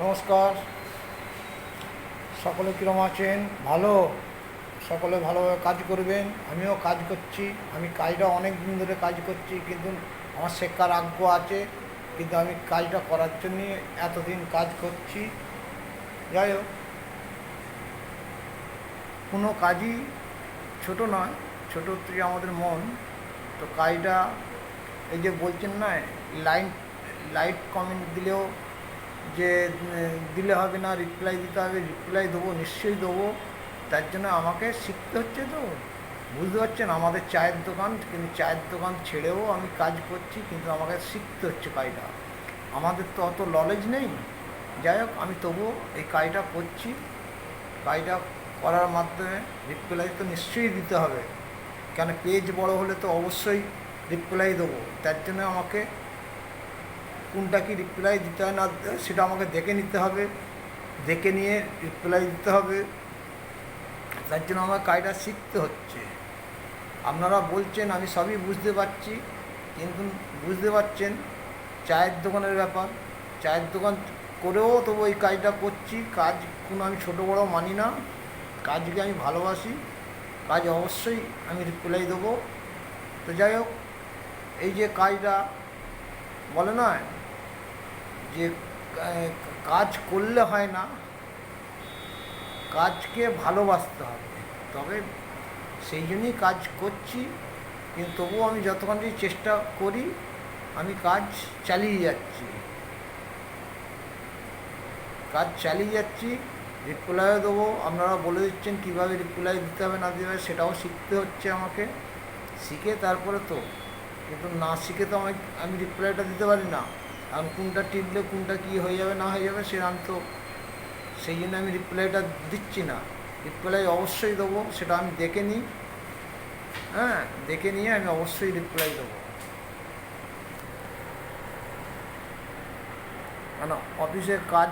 নমস্কার। সকলে কীরকম আছেন? ভালো। সকলে ভালোভাবে কাজ করবেন। আমিও কাজ করছি। আমি কাজটা অনেক দিন ধরে কাজ করছি, কিন্তু আমার শেখার আগ্রহ আছে, কিন্তু আমি কাজটা করার জন্যে এতদিন কাজ করছি। যাই হোক, কোনো কাজই ছোট নয়, ছোট হচ্ছে আমাদের মন। তো কাজটা এই যে বলছেন না, লাইন লাইট কমেন্ট দিলেও যে দিলে হবে না, রিপ্লাই দিতে হবে। রিপ্লাই দেবো, নিশ্চয়ই দেবো। তার জন্য আমাকে শিখতে হচ্ছে। তো বুঝতে পারছেন, আমাদের চায়ের দোকান, কিন্তু চায়ের দোকান ছেড়েও আমি কাজ করছি, কিন্তু আমাকে শিখতে হচ্ছে কাজটা। আমাদের তো অত নলেজ নেই। যাই হোক, আমি তবুও এই কাজটা করছি। কাজটা করার মাধ্যমে রিপ্লাই তো নিশ্চয়ই দিতে হবে, কেন পেজ বড় হলে তো অবশ্যই রিপ্লাই দেবো। তার জন্য আমাকে কোনটা কি রিপ্লাই দিতে হয় না দিতে হয় সেটা আমাকে দেখে নিতে হবে, দেখে নিয়ে রিপ্লাই দিতে হবে। তার জন্য আমার কাজটা শিখতে হচ্ছে। আপনারা বলছেন, আমি সবই বুঝতে পারছি, কিন্তু বুঝতে পারছেন চায়ের দোকানের ব্যাপার। চায়ের দোকান করেও তবু এই কাজটা করছি। কাজ কোনো আমি ছোটো বড়ো মানি না, কাজকে আমি ভালোবাসি। কাজ অবশ্যই আমি রিপ্লাই দেবো। তো যাই হোক, এই যে কাজটা বলে না যে কাজ করলে হয় না, কাজকে ভালোবাসতে হবে। তবে সেই জন্যই কাজ করছি, কিন্তু তবুও আমি যতখানি চেষ্টা করি, আমি কাজ চালিয়ে যাচ্ছি। কাজ চালিয়ে যাচ্ছি, রিপ্লাইও দেবো। আপনারা বলে দিচ্ছেন কীভাবে রিপ্লাই দিতে হবে না দিতে হবে, সেটাও শিখতে হচ্ছে আমাকে। শিখে তারপরে তো, কিন্তু না শিখে তো আমি রিপ্লাইটা দিতে পারি না। কারণ কোনটা টিপলে কোনটা কী হয়ে যাবে না হয়ে যাবে সে আমি তো, সেই জন্য আমি রিপ্লাইটা দিচ্ছি না। রিপ্লাই অবশ্যই দেবো, সেটা আমি দেখে নিই। হ্যাঁ, দেখে নিয়ে আমি অবশ্যই রিপ্লাই দেবো। কেন, অফিসের কাজ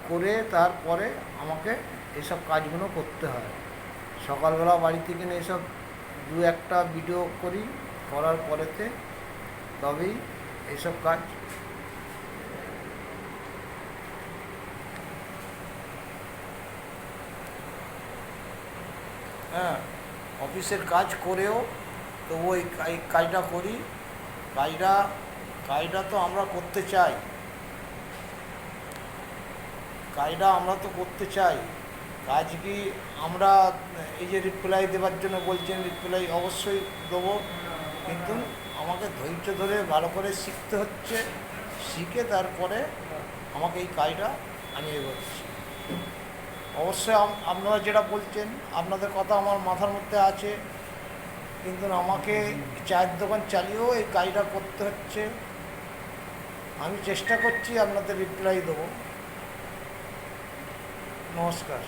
করে তারপরে আমাকে এইসব কাজগুলো করতে হয়। সকালবেলা বাড়ি থেকে নিয়ে এসব দু একটা ভিডিও করি, করার পরেতে তবেই এইসব কাজ। হ্যাঁ, অফিসের কাজ করেও তবু এই কাজটা করি। কাজটা কাজটা তো আমরা করতে চাই, কাজটা আমরা তো করতে চাই। কাজ কি আমরা এই যে রিপ্লাই দেওয়ার জন্য বলছেন, রিপ্লাই অবশ্যই দেবো, কিন্তু আমাকে ধৈর্য ধরে ভালো করে শিখতে হচ্ছে। শিখে তারপরে আমাকে এই কাজটা আমি এগোচ্ছি। অবশ্যই আপনারা যেটা বলছেন, আপনাদের কথা আমার মাথার মধ্যে আছে, কিন্তু আমাকে চায়ের দোকান চালিয়েও এই কাজটা করতে হচ্ছে। আমি চেষ্টা করছি আপনাদের রিপ্লাই দেবো। নমস্কার।